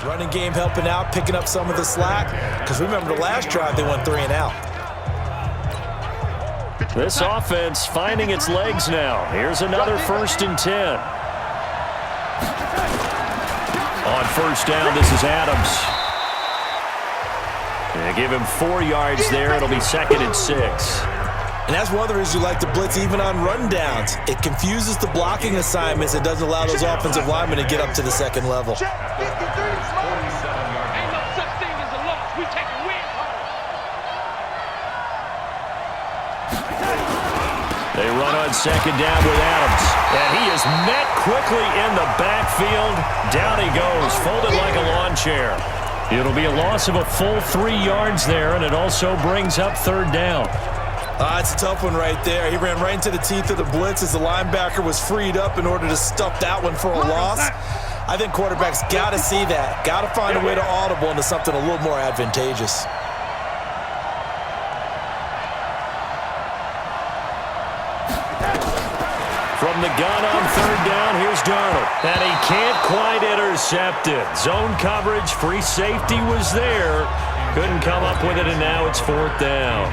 Running game helping out, picking up some of the slack. Because remember the last drive, they went 3 and out. This offense finding its legs now. Here's another 1st and 10. On 1st down, this is Adams. They give him 4 yards there. It'll be 2nd and 6. And that's one of the reasons you like to blitz even on run downs. It confuses the blocking assignments. It doesn't allow those offensive linemen to get up to the second level. Ain't no such thing as a loss. We take a win home. They run on 2nd down with Adams. And he is met quickly in the backfield. Down he goes, folded like a lawn chair. It'll be a loss of a full 3 yards there, and it also brings up 3rd down. It's a tough one right there. He ran right into the teeth of the blitz as the linebacker was freed up in order to stuff that one for a loss. I think quarterbacks got to see that. Got to find a way to audible into something a little more advantageous. From the gun on 3rd down, here's Darnold. And he can't quite intercept it. Zone coverage, free safety was there. Couldn't come up with it, and now it's 4th down.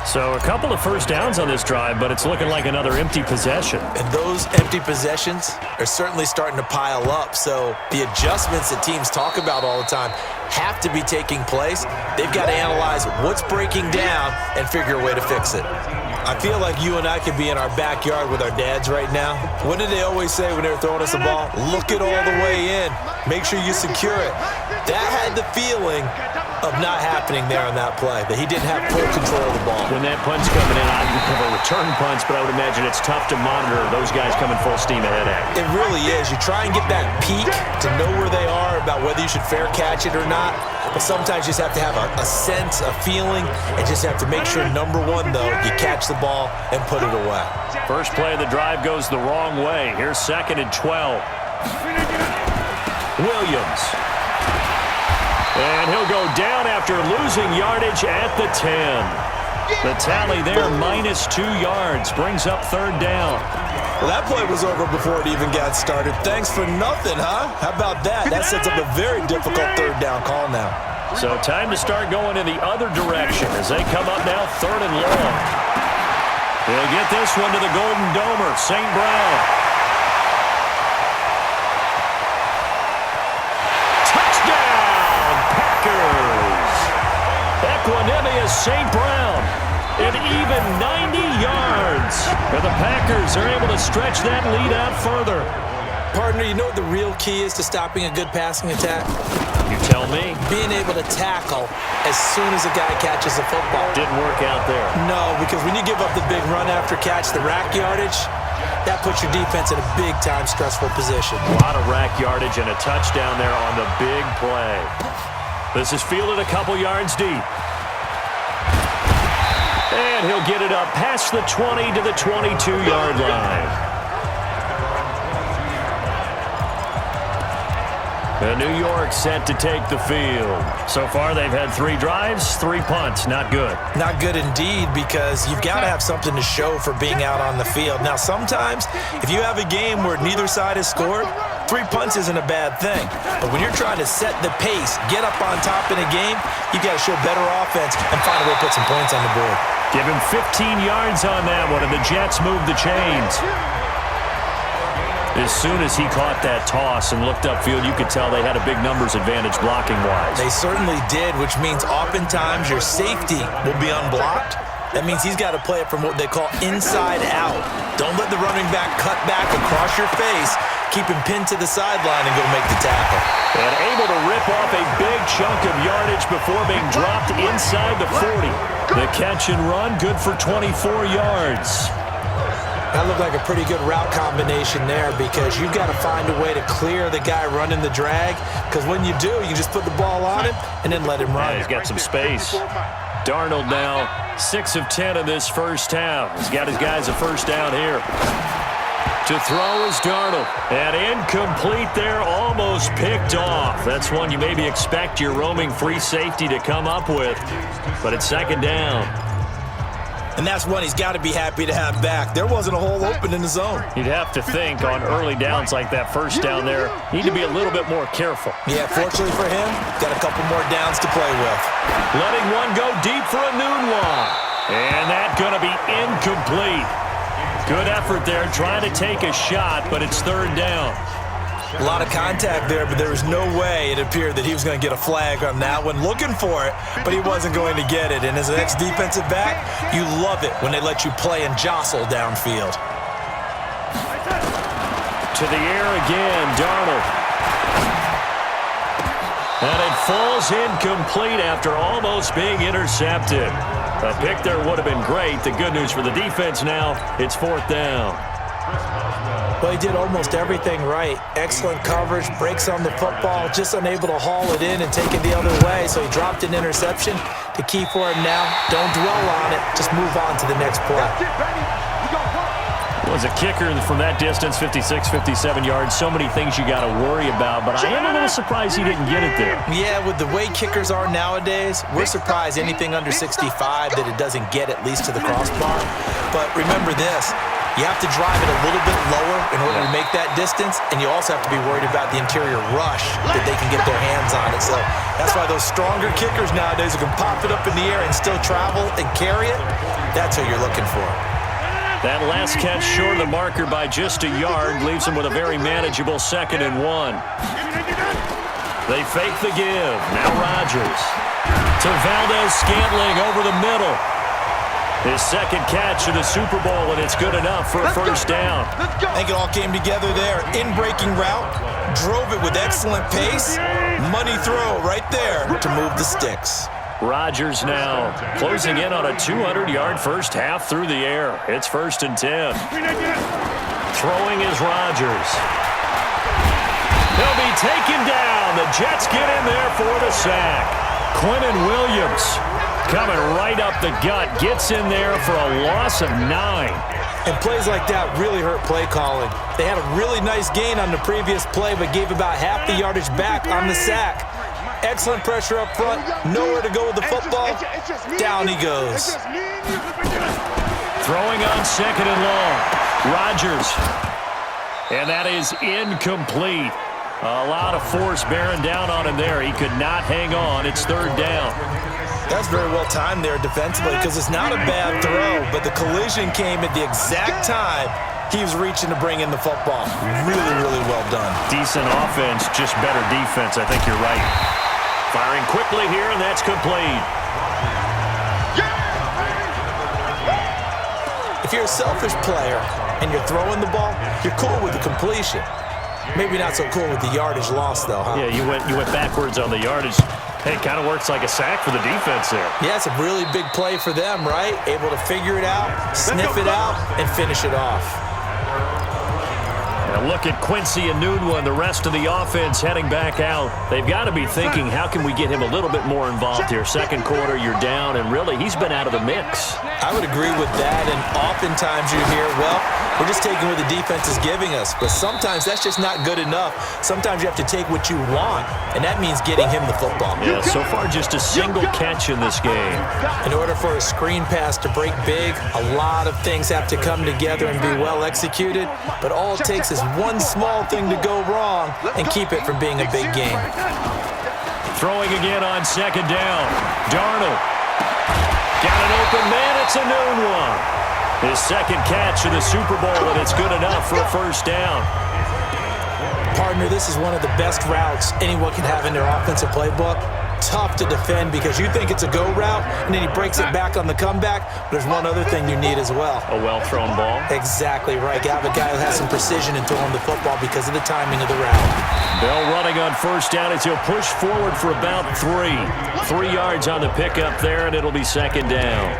So a couple of 1st downs on this drive, but it's looking like another empty possession. And those empty possessions are certainly starting to pile up. So the adjustments that teams talk about all the time have to be taking place. They've got to analyze what's breaking down and figure a way to fix it. I feel like you and I could be in our backyard with our dads right now. What did they always say when they were throwing us the ball? Look it all the way in. Make sure you secure it. That had the feeling of not happening there on that play, that he didn't have full control of the ball. When that punt's coming in, I would have a return punch, but I would imagine it's tough to monitor those guys coming full steam ahead at. It really is. You try and get that peek to know where they are, about whether you should fair catch it or not, but sometimes you just have to have a sense, a feeling, and just have to make sure, number one, though, you catch the ball and put it away. First play of the drive goes the wrong way. Here's 2nd and 12. Williams. And he'll go down after losing yardage at the 10. The tally there, -2 yards, brings up 3rd down. Well, that play was over before it even got started. Thanks for nothing, huh? How about that? That sets up a very difficult 3rd down call now. So time to start going in the other direction as they come up now 3rd and long. They'll get this one to the Golden Domer, St. Brown. Equanimous St. Brown, an even 90 yards. And the Packers are able to stretch that lead out further. Partner, you know what the real key is to stopping a good passing attack? You tell me. Being able to tackle as soon as a guy catches the football. Didn't work out there. No, because when you give up the big run after catch, the rack yardage, that puts your defense in a big-time stressful position. A lot of rack yardage and a touchdown there on the big play. This is fielded a couple yards deep. And he'll get it up past the 20 to the 22-yard line. And New York set to take the field. So far, they've had 3 drives, 3 punts. Not good. Not good indeed, because you've got to have something to show for being out on the field. Now, sometimes, if you have a game where neither side has scored, 3 punts isn't a bad thing. But when you're trying to set the pace, get up on top in a game, you've got to show better offense and find a way to put some points on the board. Give him 15 yards on that one, and the Jets move the chains. As soon as he caught that toss and looked upfield, you could tell they had a big numbers advantage blocking-wise. They certainly did, which means oftentimes your safety will be unblocked. That means he's got to play it from what they call inside out. Don't let the running back cut back across your face. Keep him pinned to the sideline and go make the tackle. And able to rip off a big chunk of yardage before being dropped inside the 40. The catch and run, good for 24 yards. That looked like a pretty good route combination there, because you've got to find a way to clear the guy running the drag, because when you do, you just put the ball on him and then let him run. Yeah, he's got some space. Darnold now 6 of 10 in this first half. He's got his guys a first down here. To throw is Darnold. And incomplete there, almost picked off. That's one you maybe expect your roaming free safety to come up with. But it's 2nd down. And that's one he's got to be happy to have back. There wasn't a hole open in the zone. You'd have to think on early downs like that first down there, need to be a little bit more careful. Yeah, fortunately for him, got a couple more downs to play with. Letting one go deep for a noon one. And that's going to be incomplete. Good effort there, trying to take a shot, but it's third down. A lot of contact there, but there was no way it appeared that he was going to get a flag on that one. Looking for it, but he wasn't going to get it. And as an ex-defensive back, you love it when they let you play and jostle downfield. To the air again, Darnold. And it falls incomplete after almost being intercepted. A pick there would have been great. The good news for the defense now, it's fourth down. Well, he did almost everything right. Excellent coverage, breaks on the football, just unable to haul it in and take it the other way. So he dropped an interception. The key for him now, don't dwell on it. Just move on to the next play. Was a kicker from that distance, 56, 57 yards. So many things you got to worry about, but I am a little surprised he didn't get it there. Yeah, with the way kickers are nowadays, we're surprised anything under 65 that it doesn't get at least to the crossbar. But remember this. You have to drive it a little bit lower in order to make that distance, and you also have to be worried about the interior rush that they can get their hands on it. So that's why those stronger kickers nowadays who can pop it up in the air and still travel and carry it, that's who you're looking for. That last catch short of the marker by just a yard leaves them with a very manageable 2nd and 1. They fake the give. Now Rodgers. To Valdez-Scantling over the middle. His second catch of the Super Bowl, and it's good enough for a first down. I think it all came together there. In-breaking route, drove it with excellent pace. Money throw right there to move the sticks. Rodgers now closing in on a 200-yard first half through the air. It's 1st and 10. Throwing is Rodgers. He'll be taken down. The Jets get in there for the sack. Quentin Williams coming right up the gut, gets in there for a loss of 9. And plays like that really hurt play calling. They had a really nice gain on the previous play, but gave about half the yardage back on the sack. Excellent pressure up front, nowhere to go with the football. Down he goes. Throwing on 2nd and long. Rodgers. And that is incomplete. A lot of force bearing down on him there. He could not hang on. It's 3rd down. That's very well timed there defensively because it's not a bad throw, but the collision came at the exact time he was reaching to bring in the football. Really, really well done. Decent offense, just better defense. I think you're right. Firing quickly here, and that's complete. If you're a selfish player and you're throwing the ball, you're cool with the completion. Maybe not so cool with the yardage loss, though, huh? Yeah, you went backwards on the yardage. Hey, it kind of works like a sack for the defense there. Yeah, it's a really big play for them, right? Able to figure it out, sniff it out, and finish it off. And a look at Quincy Enunwa and the rest of the offense heading back out. They've got to be thinking, how can we get him a little bit more involved here? Second quarter, you're down, and really, he's been out of the mix. I would agree with that, and oftentimes you hear, well, we're just taking what the defense is giving us. But sometimes that's just not good enough. Sometimes you have to take what you want, and that means getting him the football. Yeah, so far just a single catch in this game. In order for a screen pass to break big, a lot of things have to come together and be well executed. But all it takes is one small thing to go wrong and keep it from being a big game. Throwing again on 2nd down. Darnold. Got an open man. It's a noon one. His second catch of the Super Bowl, and it's good enough for a first down. Partner, this is one of the best routes anyone can have in their offensive playbook. Tough to defend because you think it's a go route, and then he breaks it back on the comeback. There's one other thing you need as well. A well-thrown ball. Exactly right. You have a guy who has some precision in throwing the football because of the timing of the route. Bell running on first down as he'll push forward for about 3. 3 yards on the pickup there, and it'll be 2nd down.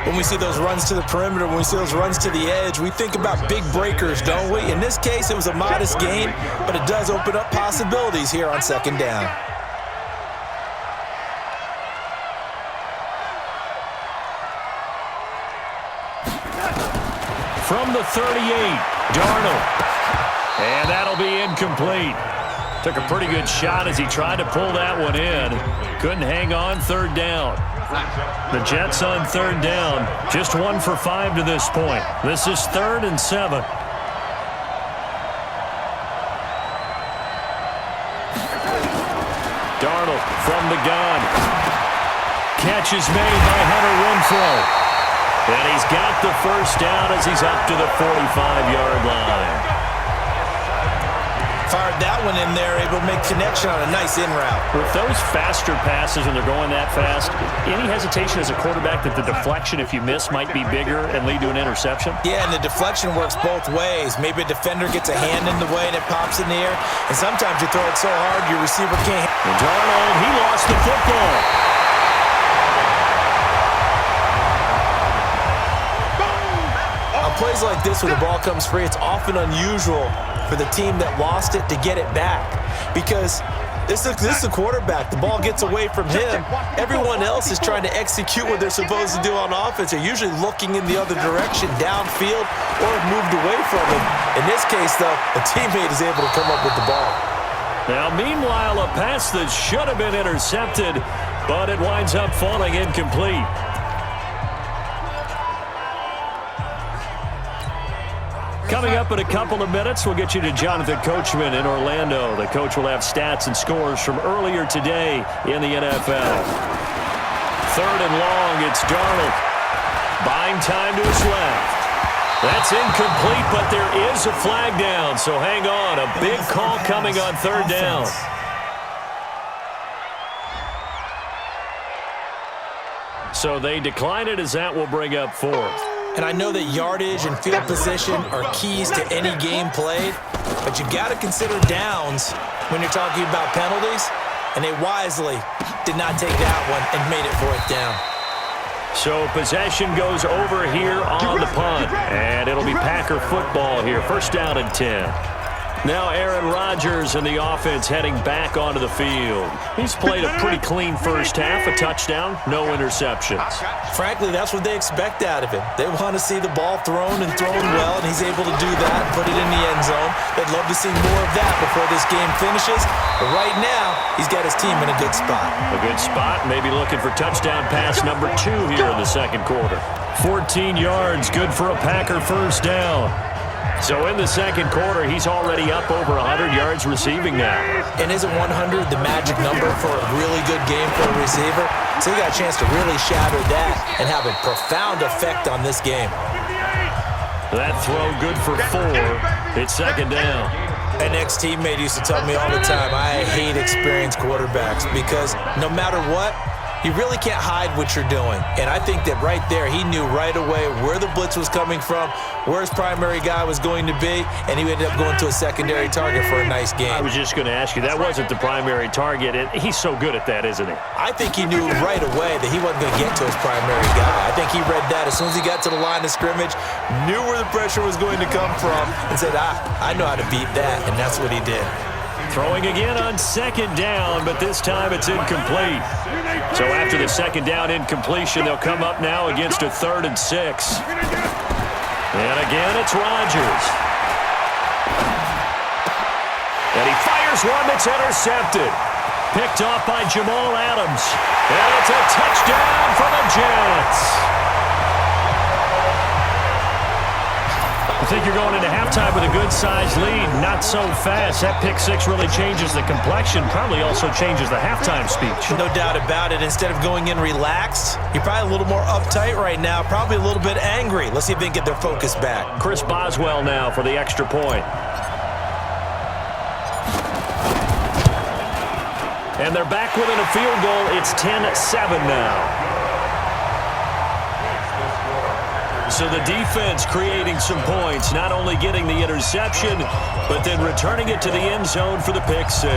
When we see those runs to the perimeter, when we see those runs to the edge, we think about big breakers, don't we? In this case, it was a modest gain, but it does open up possibilities here on 2nd down. From the 38, Darnold. And that'll be incomplete. Took a pretty good shot as he tried to pull that one in. Couldn't hang on third down. The Jets on third down. Just 1 for 5 to this point. This is 3rd and 7. Darnold from the gun. Catch is made by Hunter Renfrow. And he's got the first down as he's up to the 45-yard line. Fired that one in there, able to make connection on a nice in route. With those faster passes and they're going that fast, any hesitation as a quarterback that the deflection, if you miss, might be bigger and lead to an interception? Yeah, and the deflection works both ways. Maybe a defender gets a hand in the way and it pops in the air, and sometimes you throw it so hard your receiver can't. And Darnold, he lost the football. On plays like this where the ball comes free, it's often unusual for the team that lost it to get it back, because this is a quarterback. The ball gets away from him. Everyone else is trying to execute what they're supposed to do on offense. They're usually looking in the other direction, downfield, or moved away from him. In this case, though, a teammate is able to come up with the ball. Now, meanwhile, a pass that should have been intercepted, but it winds up falling incomplete. Coming up in a couple of minutes, we'll get you to Jonathan Coachman in Orlando. The coach will have stats and scores from earlier today in the NFL. 3rd and long, it's Darnold. Buying time to his left. That's incomplete, but there is a flag down, so hang on. A big call coming on 3rd down. So they decline it as that will bring up 4th. And I know that yardage and field position are keys to any game played, but you got to consider downs when you're talking about penalties, and they wisely did not take that one and made it 4th down. So possession goes over here on the punt, and it'll be Packer football here. 1st down and 10. Now Aaron Rodgers and the offense heading back onto the field. He's played a pretty clean first half, a touchdown, no interceptions. Frankly, that's what they expect out of him. They want to see the ball thrown and thrown well, and he's able to do that and put it in the end zone. They'd love to see more of that before this game finishes. But right now, he's got his team in a good spot. A good spot, maybe looking for touchdown pass number 2 here in the second quarter. 14 yards, good for a Packer first down. So in the second quarter, he's already up over 100 yards receiving now. And isn't 100 the magic number for a really good game for a receiver? So he got a chance to really shatter that and have a profound effect on this game. That throw good for 4. It's 2nd down. An ex-teammate used to tell me all the time, I hate experienced quarterbacks because no matter what, you really can't hide what you're doing. And I think that right there, he knew right away where the blitz was coming from, where his primary guy was going to be, and he ended up going to a secondary target for a nice game. I was just going to ask you, that wasn't the primary target. He's so good at that, isn't he? I think he knew right away that he wasn't going to get to his primary guy. I think he read that as soon as he got to the line of scrimmage, knew where the pressure was going to come from, and said, I know how to beat that, and that's what he did. Throwing again on 2nd down, but this time it's incomplete. So after the 2nd down incompletion, they'll come up now against a 3rd and 6. And again, it's Rodgers. And he fires one that's intercepted. Picked off by Jamal Adams. And it's a touchdown for the Jets. I think you're going into halftime with a good-sized lead, not so fast. That pick 6 really changes the complexion, probably also changes the halftime speech. No doubt about it. Instead of going in relaxed, you're probably a little more uptight right now, probably a little bit angry. Let's see if they can get their focus back. Chris Boswell now for the extra point. And they're back within a field goal. It's 10-7 now. So the defense creating some points, not only getting the interception, but then returning it to the end zone for the pick 6.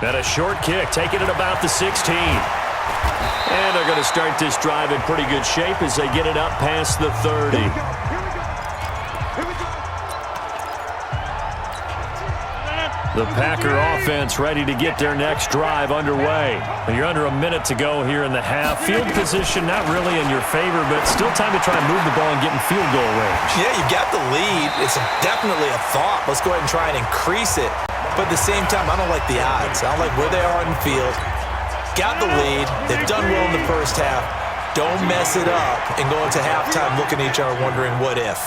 And a short kick, taking it about the 16. And they're going to start this drive in pretty good shape as they get it up past the 30. The Packer offense ready to get their next drive underway. You're under a minute to go here in the half. Field position not really in your favor, but still time to try and move the ball and get in field goal range. Yeah, you've got the lead. It's definitely a thought. Let's go ahead and try and increase it. But at the same time, I don't like the odds. I don't like where they are in the field. Got the lead. They've done well in the first half. Don't mess it up and go into halftime looking at each other wondering what if.